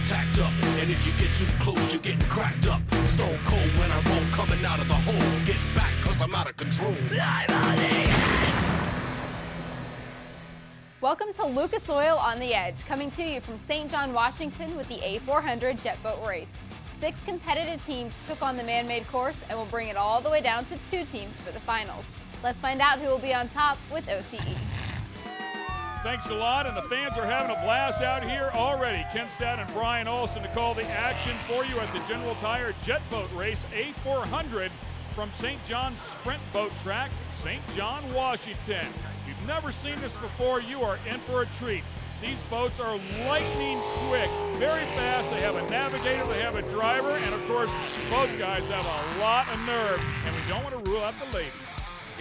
tacked up. And if you get too close, you're getting cracked up. Stone cold when I roll, coming out of the hole. Get back, cause I'm out of control. I'm on the edge. Welcome to Lucas Oil on the Edge, coming to you from St. John, Washington with the A400 Jet Boat Race. 6 competitive teams took on the man-made course and will bring it all the way down to 2 teams for the finals. Let's find out who will be on top with OTE. Thanks a lot, and the fans are having a blast out here already. Ken Stad and Brian Olson to call the action for you at the General Tire Jet Boat Race A400 from St. John's Sprint Boat Track, St. John, Washington. If you've never seen this before, you are in for a treat. These boats are lightning quick, very fast. They have a navigator, they have a driver, and of course, both guys have a lot of nerve, and we don't want to rule out the ladies.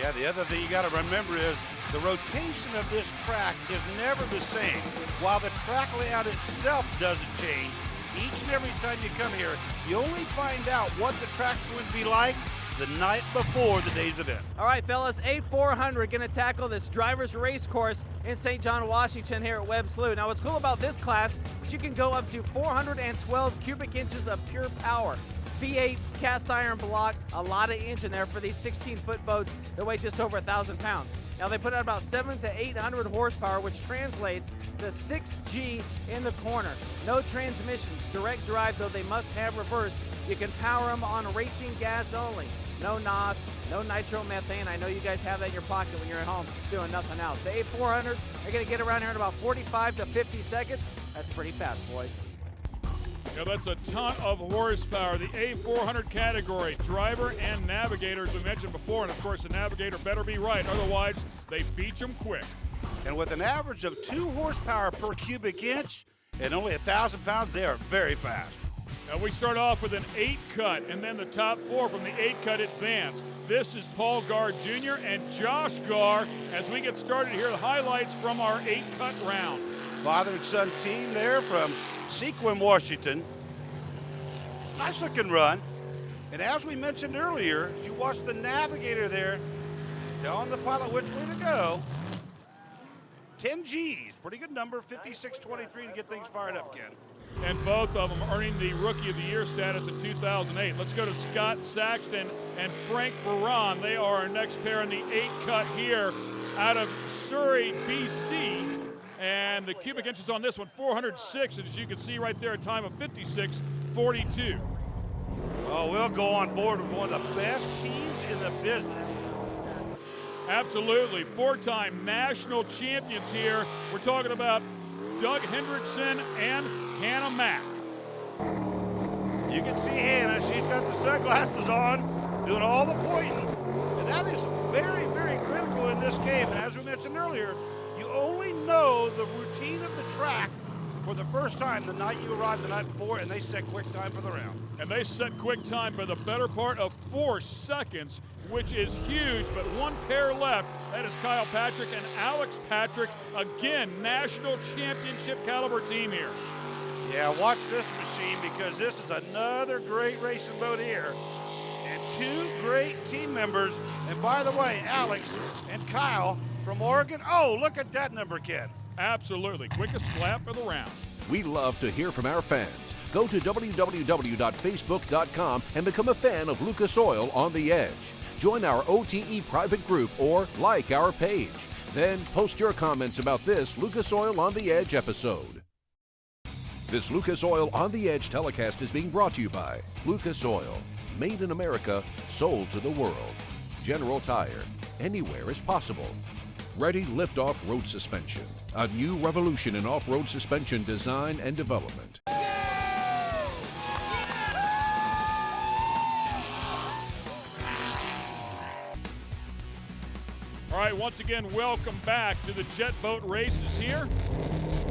Yeah, the other thing you got to remember is the rotation of this track is never the same. While the track layout itself doesn't change, each and every time you come here, you only find out what the track's going to be like the night before the day's event. All right, fellas, A400 going to tackle this driver's race course in St. John, Washington here at Webb Slough. Now, what's cool about this class is you can go up to 412 cubic inches of pure power. V8 cast iron block, a lot of engine there for these 16-foot boats that weigh just over 1,000 pounds. Now, they put out about 700 to 800 horsepower, which translates to 6G in the corner. No transmissions, direct drive, though they must have reverse. You can power them on racing gas only. No NOS, no nitromethane. I know you guys have that in your pocket when you're at home doing nothing else. The A400s are going to get around here in about 45 to 50 seconds. That's pretty fast, boys. Yeah, that's a ton of horsepower. The A400 category, driver and navigator, as we mentioned before, and of course the navigator better be right, otherwise they beach them quick. And with an average of 2 horsepower per cubic inch and only 1,000 pounds, they are very fast. Now we start off with an 8 cut, and then the top 4 from the 8 cut advance. This is Paul Carr Jr. and Josh Carr. As we get started here, the highlights from our 8 cut round. Father and son team there from Sequim, Washington. Nice looking run. And as we mentioned earlier, as you watch the navigator there, telling the pilot which way to go. 10 G's, pretty good number, 56.23 to get things fired up, Ken. And both of them earning the Rookie of the Year status in 2008. Let's go to Scott Saxton and Frank Barand. They are our next pair in the 8 cut here out of Surrey, BC. And the cubic inches on this one, 406, and as you can see right there, a time of 56.42. Oh, we'll go on board with one of the best teams in the business. Absolutely, 4-time national champions here. We're talking about Doug Hendrickson and Hannah Mack. You can see Hannah, she's got the sunglasses on, doing all the pointing. And that is very, very critical in this game. And as we mentioned earlier, you only know the routine of the track for the first time the night you arrived the night before, and they set quick time for the round. And they set quick time for the better part of 4 seconds, which is huge, but one pair left. That is Kyle Patrick and Alex Patrick. Again, national championship caliber team here. Yeah, watch this machine because this is another great racing boat here. And 2 great team members. And by the way, Alex and Kyle from Oregon. Oh, look at that number, Ken. Absolutely, quickest lap of the round. We love to hear from our fans. Go to www.facebook.com and become a fan of Lucas Oil on the Edge. Join our OTE private group or like our page. Then post your comments about this Lucas Oil on the Edge episode. This Lucas Oil on the Edge telecast is being brought to you by Lucas Oil. Made in America, sold to the world. General Tire. Anywhere is possible. Ready Liftoff Road Suspension. A new revolution in off-road suspension design and development. All right, once again, welcome back to the Jet Boat Races here.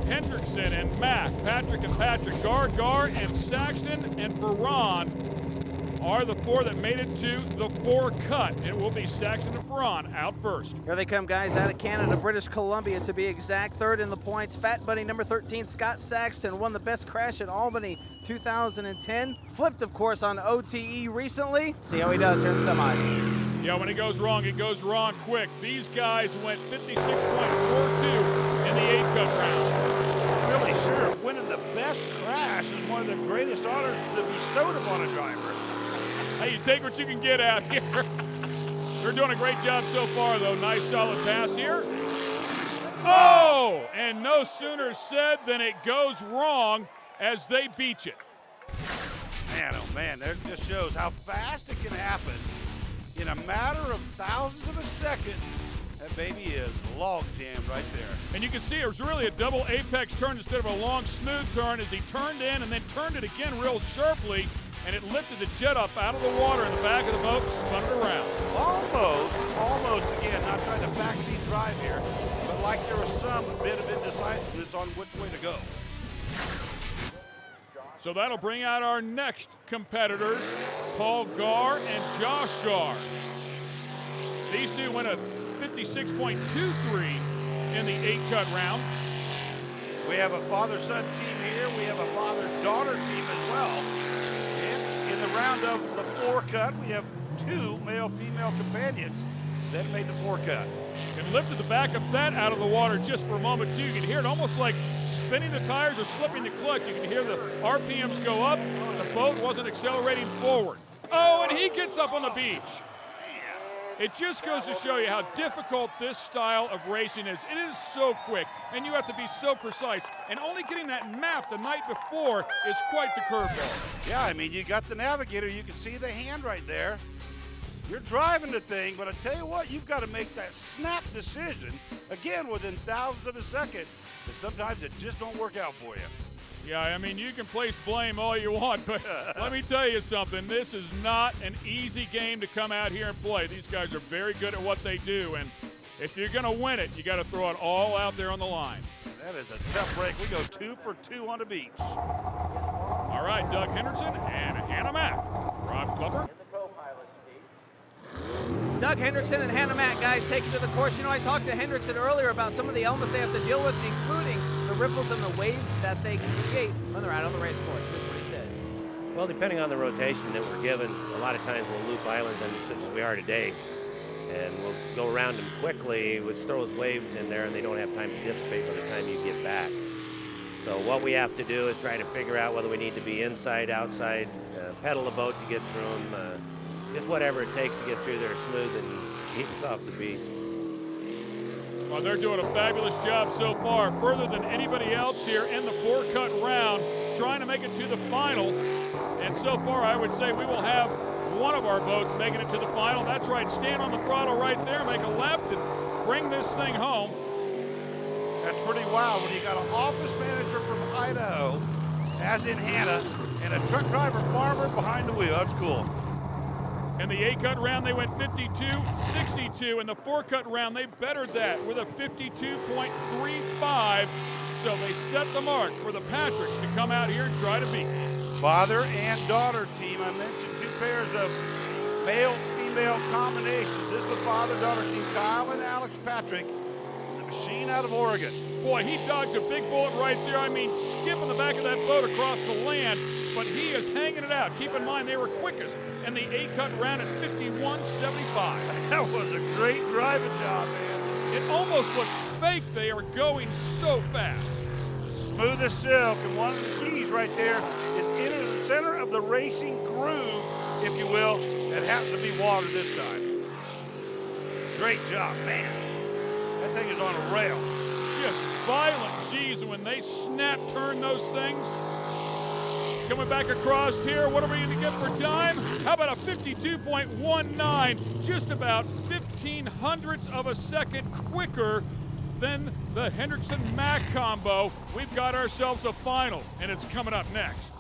Hendrickson and Mack, Patrick and Patrick, Gar and Saxton and Barand are the 4 that made it to the 4 cut. It will be Saxton and Barand out first. Here they come, guys, out of Canada, British Columbia to be exact. 3rd in the points, Fat Buddy number 13, Scott Saxton, won the best crash at Albany 2010. Flipped, of course, on OTE recently. See how he does here in the semis. Yeah, when it goes wrong quick. These guys went 56.42 in the 8 cut round. Really sure if winning the best crash is one of the greatest honors to be bestowed upon a driver. Hey, you take what you can get out here. They're doing a great job so far, though. Nice, solid pass here. Oh, and no sooner said than it goes wrong as they beach it. Man, oh man, that just shows how fast it can happen. In a matter of thousandths of a second, that baby is log jammed right there. And you can see it was really a double apex turn instead of a long, smooth turn as he turned in and then turned it again real sharply, and it lifted the jet up out of the water in the back of the boat and spun it around. Almost, again, not trying to backseat drive here, but like there was some bit of indecisiveness on which way to go. So that'll bring out our next competitors, Paul Carr and Josh Carr. These two went a 56.23 in the 8-cut round. We have a father-son team here. We have a father-daughter team as well. And in the round of the 4-cut, we have 2 male-female companions that made the 4-cut. And lifted the back of that out of the water just for a moment, too. You can hear it almost like spinning the tires or slipping the clutch. You can hear the RPMs go up. The boat wasn't accelerating forward. Oh, and he gets up on the beach. It just goes to show you how difficult this style of racing is. It is so quick, and you have to be so precise. And only getting that map the night before is quite the curveball. Yeah, I mean, you got the navigator. You can see the hand right there. You're driving the thing, but I tell you what, you've got to make that snap decision, again, within thousandths of a second, and sometimes it just don't work out for you. Yeah, I mean, you can place blame all you want, but let me tell you something. This is not an easy game to come out here and play. These guys are very good at what they do, and if you're going to win it, you got to throw it all out there on the line. That is a tough break. We go 2 for 2 on the beach. All right, Doug Henderson and Hannah Mack. Rob Clubber. Doug Hendrickson and Hannah Mack, guys, take it to the course. You know, I talked to Hendrickson earlier about some of the elements they have to deal with, including the ripples and the waves that they create when they're out on the race course. That's what he said. Well, depending on the rotation that we're given, a lot of times we'll loop islands, and such as we are today, and we'll go around them quickly, which throws waves in there, and they don't have time to dissipate by the time you get back. So what we have to do is try to figure out whether we need to be inside, outside, pedal the boat to get through them, just whatever it takes to get through there smooth and keep us off the beach. Well, they're doing a fabulous job so far, further than anybody else here in the 4-cut round, trying to make it to the final. And so far, I would say we will have one of our boats making it to the final. That's right, stand on the throttle right there, make a left, and bring this thing home. That's pretty wild when you got an office manager from Idaho, as in Hannah, and a truck driver farmer behind the wheel. That's cool. In the 8-cut round, they went 52-62. In the 4-cut round, they bettered that with a 52.35. So they set the mark for the Patricks to come out here and try to beat. Father and daughter team. I mentioned 2 pairs of male-female combinations. This is the father-daughter team, Kyle and Alex Patrick, the machine out of Oregon. Boy, he dodged a big bullet right there. I mean, skipping the back of that boat across the land, but he is hanging it out. Keep in mind, they were quickest in the 8-cut round at 51.75. That was a great driving job, man. It almost looks fake. They are going so fast. Smooth as silk, and one of the keys right there is in the center of the racing groove, if you will. It happens to be water this time. Great job, man. That thing is on a rail. Just violent G's, and when they snap turn those things. Coming back across here, what are we going to get for time? How about a 52.19, just about 0.15 of a second quicker than the Hendrickson-Mack combo. We've got ourselves a final, and it's coming up next.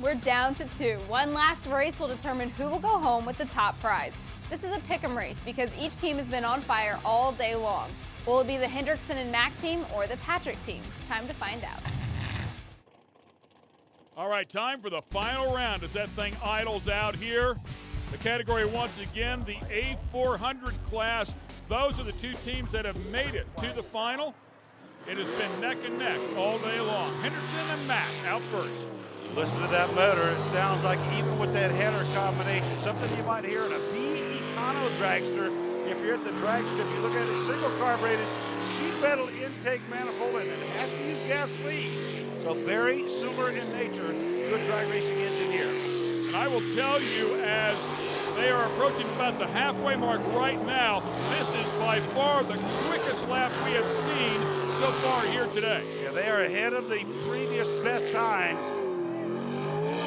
We're down to 2. One last race will determine who will go home with the top prize. This is a pick'em race because each team has been on fire all day long. Will it be the Hendrickson and Mack team or the Patrick team? Time to find out. All right, time for the final round as that thing idles out here. The category once again, the A400 class. Those are the 2 teams that have made it to the final. It has been neck and neck all day long. Hendrickson and Mack out first. Listen to that motor. It sounds like even with that header combination, something you might hear in a B Econo dragster. If you're at the dragster, if you look at it, single carbureted, sheet metal intake manifold, and it has to use gasoline. So very similar in nature to a drag racing engine here. And I will tell you, as they are approaching about the halfway mark right now, this is by far the quickest lap we have seen so far here today. Yeah, they are ahead of the previous best times.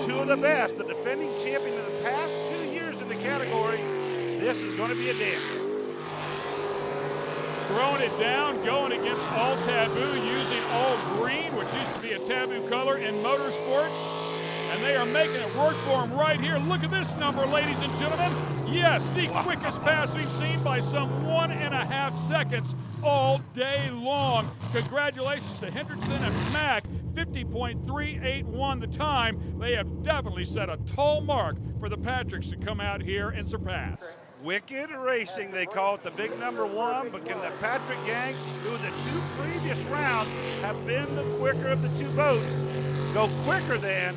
Two of the best, the defending champion in the past 2 years in the category. This is going to be a dance. Throwing it down, going against all taboo, using all green, which used to be a taboo color in motorsports. And they are making it work for them right here. Look at this number, ladies and gentlemen. Yes, the quickest pass we've seen by some 1.5 seconds all day long. Congratulations to Hendrickson and Mack. 50.381 the time. They have definitely set a tall mark for the Patricks to come out here and surpass. Wicked Racing, they call it the big number one, but can the Patrick gang, who the 2 previous rounds have been the quicker of the 2 boats, go quicker than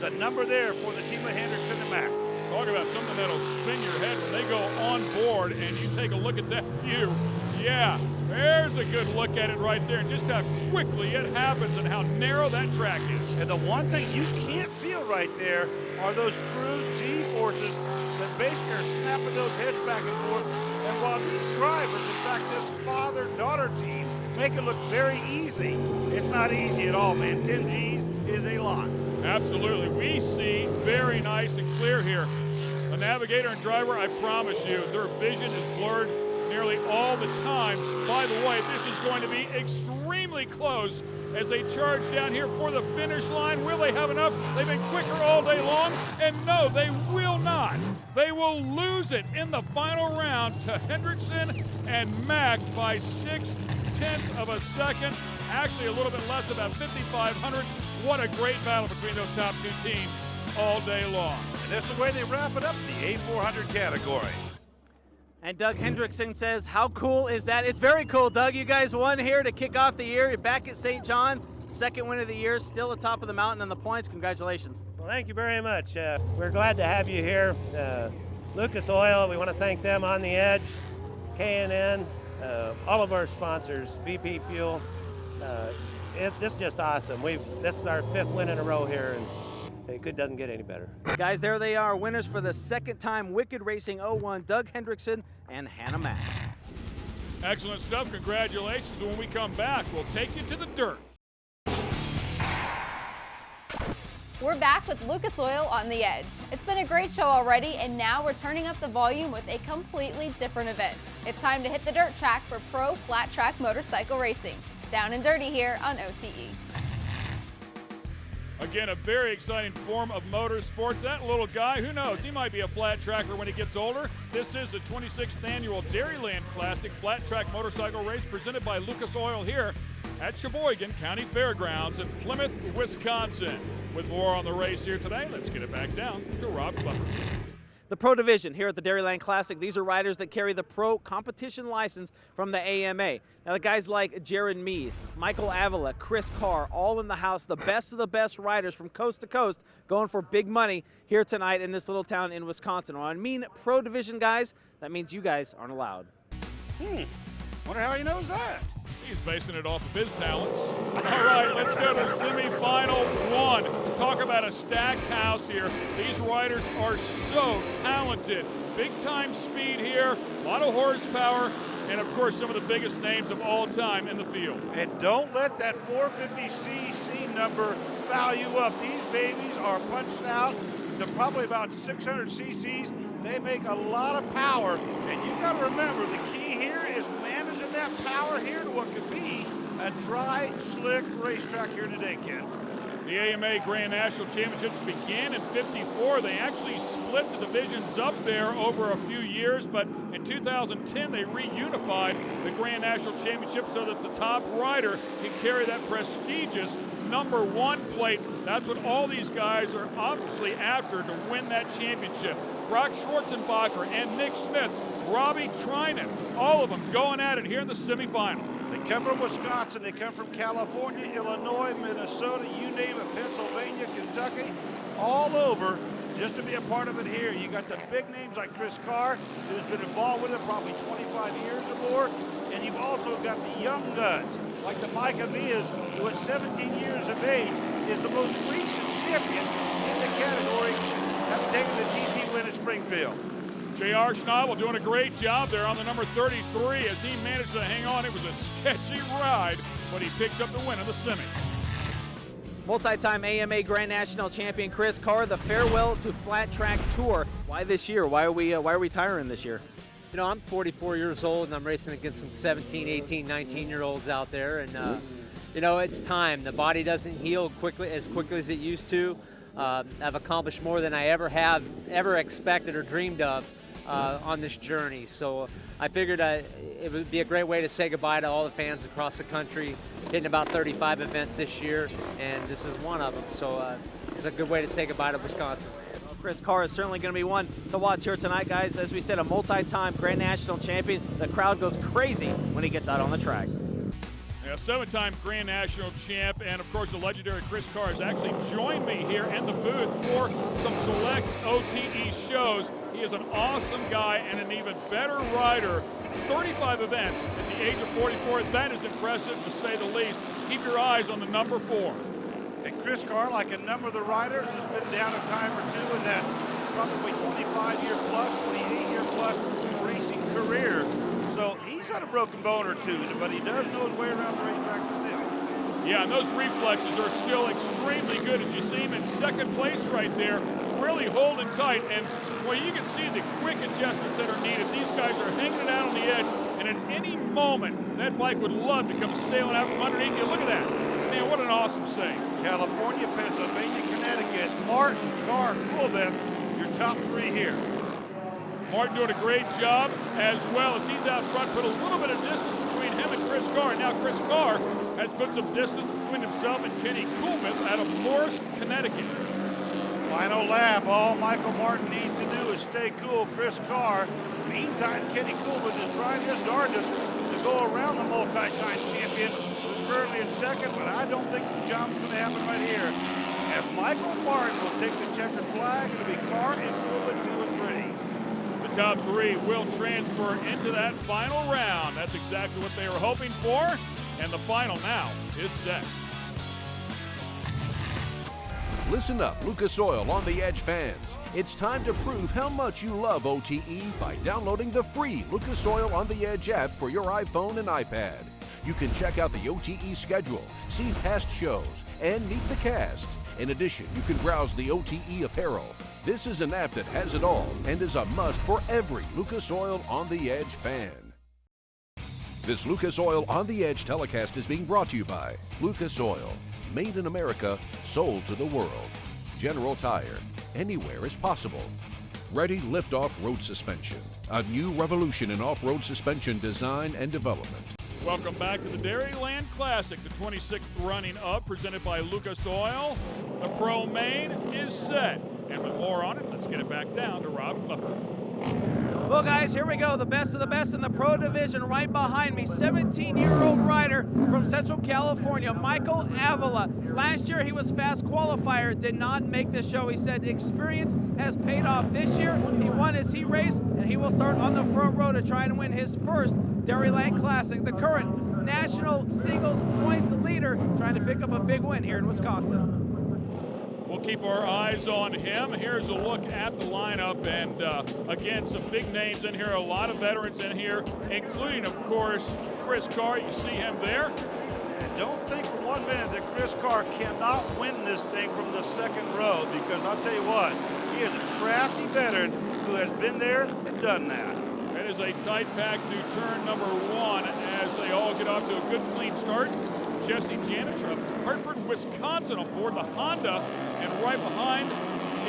the number there for the team of Hendrickson and Mack? Talk about something that'll spin your head when they go on board and you take a look at that view. Yeah, there's a good look at it right there, and just how quickly it happens and how narrow that track is. And the one thing you can't feel right there are those true G-forces that basically are snapping those heads back and forth. And while these drivers, in fact this father-daughter team, make it look very easy, it's not easy at all, man. 10 Gs is a lot. Absolutely. We see very nice and clear here. The navigator and driver, I promise you, their vision is blurred nearly all the time. By the way, this is going to be extremely close as they charge down here for the finish line. Will they have enough? They've been quicker all day long, and no, they will not. They will lose it in the final round to Hendrickson and Mack by 0.6 of a second. Actually, a little bit less, about 5,500. What a great battle between those top 2 teams all day long. And that's the way they wrap it up in the A400 category. And Doug Hendrickson says, how cool is that? It's very cool, Doug. You guys won here to kick off the year. You're back at St. John, 2nd win of the year, still atop of the mountain on the points. Congratulations. Well, thank you very much. We're glad to have you here. Lucas Oil, we want to thank them on the edge, K&N, all of our sponsors, VP Fuel. This is just awesome. This is our 5th win in a row here, and it doesn't get any better. Guys, there they are, winners for the 2nd time, Wicked Racing 01, Doug Hendrickson and Hannah Mack. Excellent stuff. Congratulations. When we come back, we'll take you to the dirt. We're back with Lucas Oil on the Edge. It's been a great show already, and now we're turning up the volume with a completely different event. It's time to hit the dirt track for pro flat track motorcycle racing. Down and dirty here on OTE. Again, a very exciting form of motorsports. That little guy, who knows, he might be a flat tracker when he gets older. This is the 26th annual Dairyland Classic flat track motorcycle race presented by Lucas Oil here at Sheboygan County Fairgrounds in Plymouth, Wisconsin. With more on the race here today, let's get it back down to Rob Glover. The Pro Division here at the Dairyland Classic, these are riders that carry the Pro competition license from the AMA. Now the guys like Jared Mees, Michael Avila, Chris Carr, all in the house, the best of the best riders from coast to coast going for big money here tonight in this little town in Wisconsin. When I mean Pro Division guys, that means you guys aren't allowed. Wonder how he knows that. He's basing it off of his talents. All right, let's go to semifinal 1. Talk about a stacked house here. These riders are so talented. Big time speed here, a lot of horsepower, and of course some of the biggest names of all time in the field. And don't let that 450cc number foul you up. These babies are punched out to probably about 600 cc's. They make a lot of power, and you got to remember the key here is managing that power here to what could be a dry, slick racetrack here today, Ken. The AMA Grand National Championships began in '54. They actually split the divisions up there over a few years, but in 2010 they reunified the Grand National Championship so that the top rider can carry that prestigious number 1 plate. That's what all these guys are obviously after to win that championship. Brock Schwarzenbacher and Nick Smith, Robbie Trinan, all of them going at it here in the semifinal. They come from Wisconsin, they come from California, Illinois, Minnesota, you name it, Pennsylvania, Kentucky, all over just to be a part of it here. You got the big names like Chris Carr, who's been involved with it probably 25 years or more, and you've also got the young guns, like the Mike Avilas, who at 17 years of age is the most recent champion in the category, having taken the TT win at Springfield. J.R. Schnabel doing a great job there on the number 33 as he managed to hang on. It was a sketchy ride, but he picks up the win in the semi. Multi-time AMA Grand National champion Chris Carr, the farewell to flat track tour. Why this year? Why are we retiring this year? You know, I'm 44 years old and I'm racing against some 17, 18, 19-year-olds out there, and you know, it's time. The body doesn't heal as quickly as it used to. I've accomplished more than I ever expected or dreamed of on this journey. So I figured it would be a great way to say goodbye to all the fans across the country. Hitting about 35 events this year, and this is one of them. So it's a good way to say goodbye to Wisconsin. Well, Chris Carr is certainly going to be one to watch here tonight, guys. As we said, a multi-time Grand National champion. The crowd goes crazy when he gets out on the track. Yeah, 7-time Grand National champ, and of course the legendary Chris Carr has actually joined me here in the booth for some select OTE shows. He is an awesome guy and an even better rider. 35 events at the age of 44, that is impressive to say the least. Keep your eyes on the number 4. And Chris Carr, like a number of the riders, has been down a time or two in that probably 25-year plus, 28-year plus racing career. So he's had a broken bone or two, but he does know his way around the racetrack still. Yeah, and those reflexes are still extremely good. As you see him in second place right there, really holding tight. And boy, you can see the quick adjustments that are needed. These guys are hanging it out on the edge, and at any moment, that bike would love to come sailing out from underneath you. Look at that. Man, what an awesome save. California, Pennsylvania, Connecticut, Martin, Carr, Coolbeth, your top 3 here. Martin doing a great job, as well as he's out front, put a little bit of distance between him and Chris Carr. Now Chris Carr has put some distance between himself and Kenny Coolbeth out of Morris, Connecticut. Final lap, all Michael Martin needs to do is stay cool. Chris Carr, meantime, Kenny Coolbeth is trying his darndest to go around the multi-time champion, who's currently in second, but I don't think the job's going to happen right here. As Michael Martin will take the checkered flag, it'll be Carr and Coolbeth 2 and 3. The top 3 will transfer into that final round. That's exactly what they were hoping for, and the final now is set. Listen up, Lucas Oil on the Edge fans. It's time to prove how much you love OTE by downloading the free Lucas Oil on the Edge app for your iPhone and iPad. You can check out the OTE schedule, see past shows, and meet the cast. In addition, you can browse the OTE apparel. This is an app that has it all and is a must for every Lucas Oil on the Edge fan. This Lucas Oil on the Edge telecast is being brought to you by Lucas Oil. Made in America, sold to the world. General Tire, anywhere is possible. Ready Liftoff Road Suspension, a new revolution in off-road suspension design and development. Welcome back to the Dairyland Classic, the 26th running up, presented by Lucas Oil. The Pro Main is set. And with more on it, let's get it back down to Rob Klepper. Well, guys, here we go. The best of the best in the Pro Division right behind me. 17-year-old rider from Central California, Michael Avila. Last year, he was fast qualifier, did not make the show. He said experience has paid off. This year, he won his heat race, and he will start on the front row to try and win his first Dairyland Classic. The current national singles points leader trying to pick up a big win here in Wisconsin. We'll keep our eyes on him. Here's a look at the lineup, and again, some big names in here, a lot of veterans in here, including, of course, Chris Carr. You see him there. And don't think for 1 minute that Chris Carr cannot win this thing from the second row, because I'll tell you what, he is a crafty veteran who has been there and done that. It is a tight pack through turn number 1 as they all get off to a good clean start. Jesse Janich of Hartford, Wisconsin on board the Honda, and right behind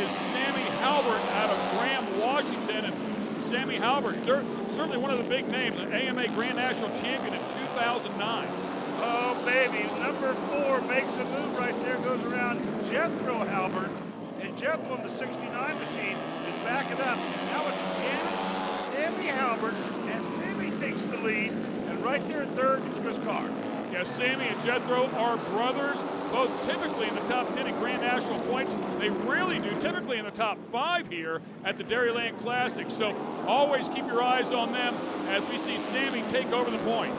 is Sammy Halbert out of Graham, Washington. And Sammy Halbert, certainly one of the big names, an AMA Grand National Champion in 2009. Oh, baby, number 4 makes a move right there, goes around Jethro Halbert, and Jethro on the 69 machine is backing up. Now it's Janich, Sammy Halbert, and Sammy takes the lead, and right there in third is Chris Carr. Yeah, Sammy and Jethro are brothers, both typically in the top 10 in Grand National points. They really do, typically in the top 5 here at the Dairyland Classic. So always keep your eyes on them as we see Sammy take over the point.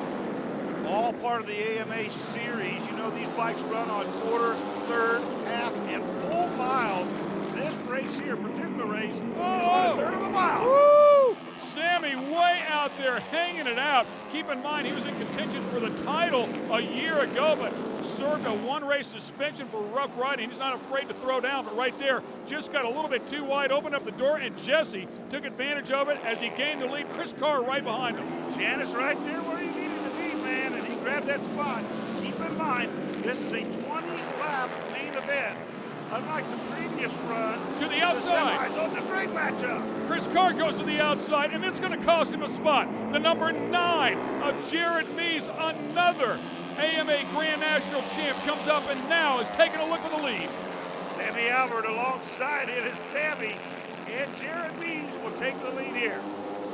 all part of the AMA series. You know these bikes run on quarter, third, half, and full miles. This race here, particular race, is on a third of a mile. Woo! Sammy way out there hanging it out. Keep in mind he was in contention for the title a year ago, but served a one-race suspension for rough riding. He's not afraid to throw down, but right there just got a little bit too wide, opened up the door, and Jesse took advantage of it as he gained the lead. Chris Carr right behind him. Janice right there where he needed to be, man, and he grabbed that spot. Keep in mind, this is a 20-lap main event. Unlike the previous runs, to the outside. The semis on the great matchup. Chris Carr goes to the outside, and it's going to cost him a spot. The number 9 of Jared Mees, another AMA Grand National champ, comes up and now is taking a look at the lead. Sammy Albert alongside it is Sammy, and Jared Mees will take the lead here.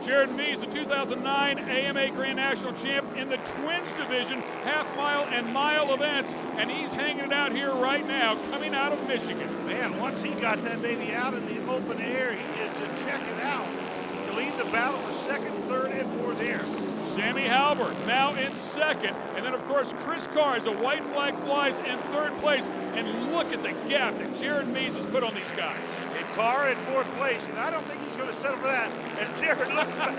Jared Mees, the 2009 AMA Grand National champ in the Twins division, half-mile and mile events, and he's hanging it out here right now, coming out of Michigan. Man, once he got that baby out in the open air, he is to check it out. He leads the battle for second, third, and fourth here. Sammy Halbert now in second, and then of course Chris Carr as a white flag flies in third place, and look at the gap that Jared Mees has put on these guys. And Carr in fourth place, and I don't think he's going to settle for that as Jared looks back.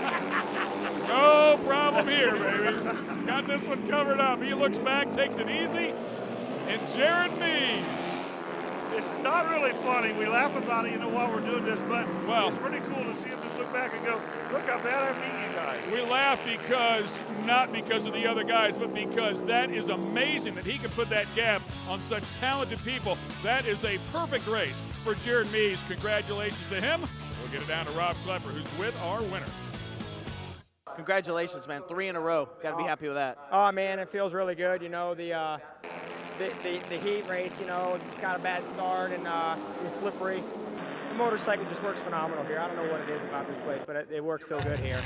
No problem here, baby. Got this one covered up. He looks back, takes it easy, and Jared Mees. It's not really funny. We laugh about it, while we're doing this, but well, it's pretty cool to see him just look back and go, look how bad I beat you guys. We laugh not because of the other guys, but because that is amazing that he can put that gap on such talented people. That is a perfect race for Jared Mees. Congratulations to him. We'll get it down to Rob Klepper, who's with our winner. Congratulations, man. 3 in a row. Got to be happy with that. Oh, man, it feels really good. The heat race, got a bad start and it was slippery. The motorcycle just works phenomenal here. I don't know what it is about this place, but it works so good here.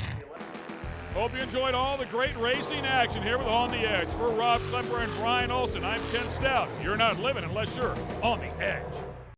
Hope you enjoyed all the great racing action here with On the Edge. For Rob Klepper and Brian Olson, I'm Ken Stout. You're not living unless you're on the edge.